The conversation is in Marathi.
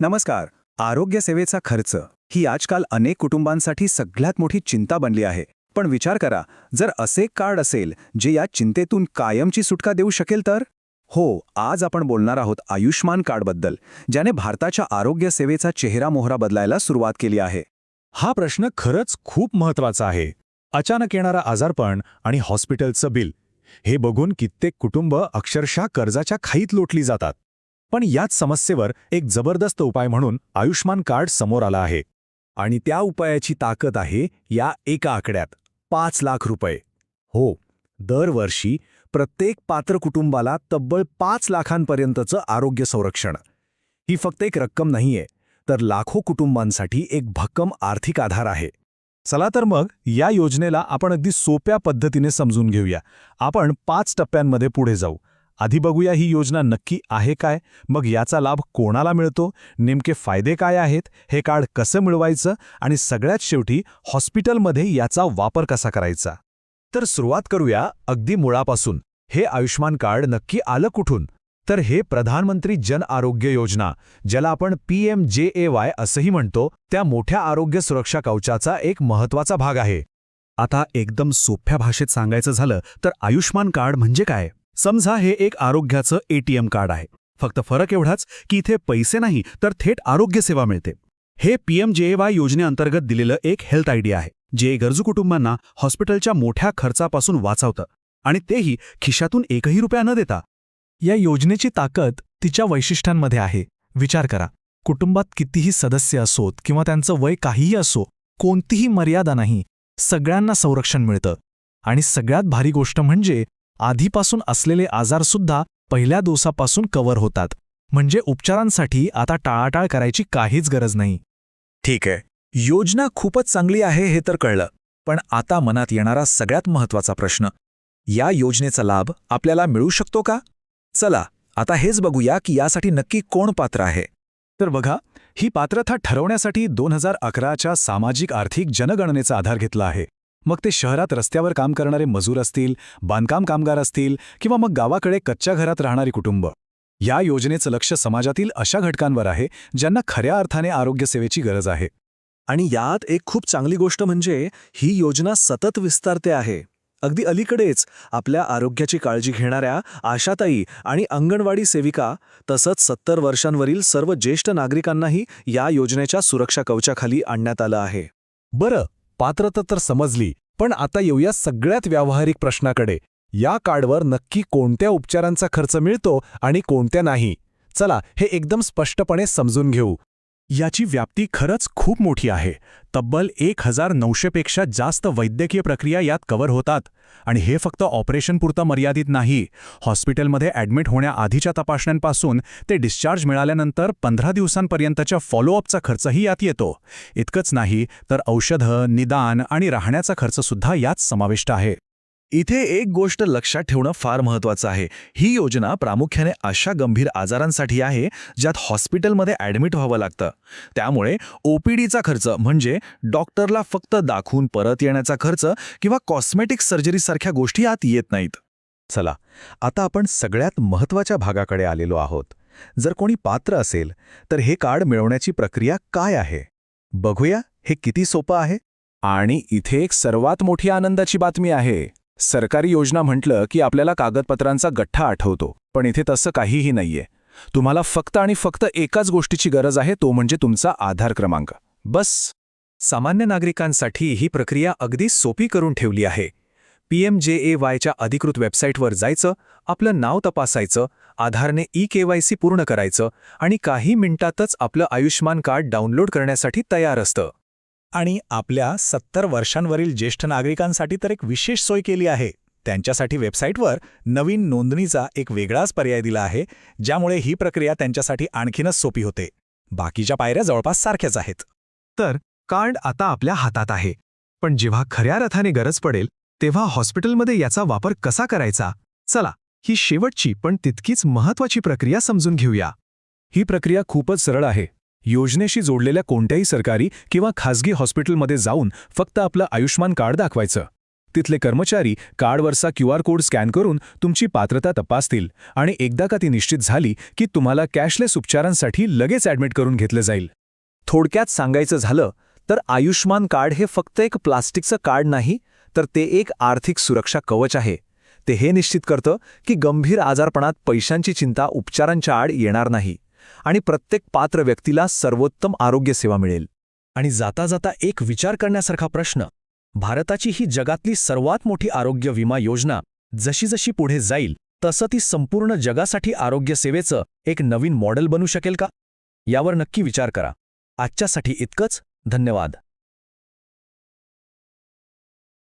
नमस्कार. आरोग्य सेवेचा खर्च ही आजकाल अनेक कुटुंबांसाठी सगळ्यात मोठी चिंता बनली आहे. पण विचार करा, जर असे कार्ड असेल जे या चिंतेतून कायमची सुटका देऊ शकेल तर? हो, आज आपण बोलणार आहोत आयुष्मान कार्डबद्दल, ज्याने भारताच्या आरोग्य सेवेचा चेहरा-मोहरा बदलायला सुरुवात केली आहे. हा प्रश्न खरंच खूप महत्वाचा आहे. अचानक येणारा आजारपण आणि हॉस्पिटलचं बिल हे बघून कित्येक कुटुंब अक्षरशः कर्जाच्या खाईत लोटली जातात. पण याच समस्येवर एक जबरदस्त उपाय म्हणून आयुष्मान कार्ड समोर आला आहे. आणि त्या उपायाची ताकद आहे या एका आकड्यात, 5 लाख रुपये. हो, दरवर्षी प्रत्येक पात्र कुटुंबाला तब्बल 5 लाखांपर्यंतचं आरोग्य संरक्षण. ही फक्त एक रक्कम नाहीये, तर लाखो कुटुंबांसाठी एक भक्कम आर्थिक आधार आहे. चला तर मग या योजनेला आपण अगदी सोप्या पद्धतीने समजून घेऊया. आपण 5 टप्प्यांमध्ये पुढे जाऊ. आधी बघूया ही योजना नक्की आहे काय, मग याचा लाभ कोणाला मिळतो, नेमके फायदे काय आहेत, हे कार्ड कसं मिळवायचं आणि सगळ्यात शेवटी हॉस्पिटलमध्ये याचा वापर कसा करायचा. तर सुरुवात करूया अगदी मुळापासून. हे आयुष्मान कार्ड नक्की आलं कुठून? तर हे प्रधानमंत्री जन आरोग्य योजना, ज्याला आपण PMJAY असंही म्हणतो, त्या मोठ्या आरोग्य सुरक्षा कवचाचा एक महत्त्वाचा भाग आहे. आता एकदम सोप्या भाषेत सांगायचं झालं तर आयुष्मान कार्ड म्हणजे काय? समजा हे एक आरोग्याचं ATM कार्ड आहे. फक्त फरक एवढाच की इथे पैसे नाही तर थेट आरोग्य सेवा मिळते. हे PMJAY योजनेअंतर्गत दिलेलं एक हेल्थ आयडी आहे, जे गरजू कुटुंबांना हॉस्पिटलच्या मोठ्या खर्चापासून वाचवतं, आणि तेही खिशातून एकही रुपया न देता. या योजनेची ताकद तिच्या वैशिष्ट्यांमध्ये आहे. विचार करा, कुटुंबात कितीही सदस्य असोत किंवा त्यांचं वय काहीही असो, कोणतीही मर्यादा नाही, सगळ्यांना संरक्षण मिळतं. आणि सगळ्यात भारी गोष्ट म्हणजे आधीपासून असलेले आजारसुद्धा पहिल्या डोसापासून कव्हर होतात. म्हणजे उपचारांसाठी आता टाळाटाळ करायची काहीच गरज नाही. ठीक आहे, योजना खूपच चांगली आहे हे तर कळलं. पण आता मनात येणारा सगळ्यात महत्त्वाचा प्रश्न, या योजनेचा लाभ आपल्याला मिळू शकतो का? चला आता हेच बघूया की यासाठी नक्की कोण पात्र आहे. तर बघा, ही पात्रता ठरवण्यासाठी 2011च्या सामाजिक आर्थिक जनगणनेचा आधार घेतला आहे. मग ते शहरात रस्त्यावर काम करणारे मजूर असतील, बांधकाम कामगार असतील किंवा मग गावाकडे कच्च्या घरात राहणारी कुटुंब. या योजनेचं लक्ष समाजातील अशा घटकांवर आहे ज्यांना खऱ्या अर्थाने आरोग्य सेवेची गरज आहे. आणि यात एक खूप चांगली गोष्ट म्हणजे ही योजना सतत विस्तारते आहे. अगदी अलीकडेच आपल्या आरोग्याची काळजी घेणाऱ्या आशाताई आणि अंगणवाडी सेविका, तसंच 70 वर्षांवरील सर्व ज्येष्ठ नागरिकांनाही या योजनेच्या सुरक्षा कवचाखाली आणण्यात आलं आहे. बरं, पात्रता तर समजली, पण आता येऊया सगळ्यात व्यावहारिक प्रश्नाकडे. या कार्डवर नक्की कोणत्या उपचारांचा खर्च मिळतो आणि कोणत्या नाही? चला हे एकदम स्पष्टपणे समजून घेऊ. याची व्याप्ती खरंच खूप मोठी आहे. तब्बल 1900 पेक्षा जास्त वैद्यकीय प्रक्रिया यात कव्हर होतात. आणि हे फक्त ऑपरेशनपुरतं मर्यादित नाही. हॉस्पिटलमध्ये ॲडमिट होण्याआधीच्या तपासण्यांपासून ते डिस्चार्ज मिळाल्यानंतर 15 दिवसांपर्यंतच्या फॉलोअपचा खर्चही यात येतो. इतकंच नाही तर औषधं, निदान आणि राहण्याचा खर्चसुद्धा यात समाविष्ट आहे. इथे एक गोष्ट लक्षात ठेवणं फार महत्त्वाचं आहे. ही योजना प्रामुख्याने अशा गंभीर आजारांसाठी आहे ज्यात हॉस्पिटलमध्ये ॲडमिट व्हावं लागतं. त्यामुळे OPDचा खर्च म्हणजे डॉक्टरला फक्त दाखवून परत येण्याचा खर्च किंवा कॉस्मेटिक सर्जरीसारख्या गोष्टी यात येत नाहीत. चला आता आपण सगळ्यात महत्त्वाच्या भागाकडे आलेलो आहोत. जर कोणी पात्र असेल तर हे कार्ड मिळवण्याची प्रक्रिया काय आहे? बघूया हे किती सोपं आहे. आणि इथे एक सर्वात मोठी आनंदाची बातमी आहे. सरकारी योजना म्हटलं की आपल्याला कागदपत्रांचा गठ्ठा आठवतो, पण इथे तसं काहीही नाहीये. तुम्हाला फक्त आणि फक्त एकाच गोष्टीची गरज आहे, तो म्हणजे तुमचा आधार क्रमांक. बस. सामान्य नागरिकांसाठी ही प्रक्रिया अगदी सोपी करून ठेवली आहे. PMJAYच्या अधिकृत वेबसाईटवर जायचं, आपलं नाव तपासायचं, आधारने eKYC पूर्ण करायचं आणि काही मिनिटातच आपलं आयुष्मान कार्ड डाउनलोड करण्यासाठी तयार असतं. आणि आपल्या 70 वर्षांवरील ज्येष्ठ नागरिकांसाठी तर एक विशेष सोय केली आहे. त्यांच्यासाठी वेबसाईटवर नवीन नोंदणीचा एक वेगळाच पर्याय दिला आहे, ज्यामुळे ही प्रक्रिया त्यांच्यासाठी आणखीनच सोपी होते. बाकीच्या पायऱ्या जवळपास सारख्याच आहेत. तर कार्ड आता आपल्या हातात आहे. पण जेव्हा खऱ्या अर्थाने गरज पडेल तेव्हा हॉस्पिटलमध्ये याचा वापर कसा करायचा? चला ही शेवटची पण तितकीच महत्त्वाची प्रक्रिया समजून घेऊया. ही प्रक्रिया खूपच सरळ आहे. योजनेशी जोडलेल्या कोणत्याही सरकारी किंवा खासगी हॉस्पिटलमध्ये जाऊन फक्त आपलं आयुष्मान कार्ड दाखवायचं. तिथले कर्मचारी कार्डवरचा QR कोड स्कॅन करून तुमची पात्रता तपासतील आणि एकदा का ती निश्चित झाली की तुम्हाला कॅशलेस उपचारांसाठी लगेच ॲडमिट करून घेतलं जाईल. थोडक्यात सांगायचं झालं तर आयुष्मान कार्ड हे फक्त एक प्लास्टिकचं कार्ड नाही, तर ते एक आर्थिक सुरक्षा कवच आहे. ते हे निश्चित करतं की गंभीर आजारपणात पैशांची चिंता उपचारांच्या आड येणार नाही आणि प्रत्येक पात्र व्यक्तीला सर्वोत्तम आरोग्य सेवा मिळेल. आणि जाता जाता एक विचार करण्यासारखा प्रश्न, भारताची ही जगातली सर्वात मोठी आरोग्य विमा योजना जशी जशी पुढे जाईल तसं ती संपूर्ण जगासाठी आरोग्य सेवेचं एक नवीन मॉडेल बनू शकेल का? यावर नक्की विचार करा. आजच्यासाठी इतकंच. धन्यवाद.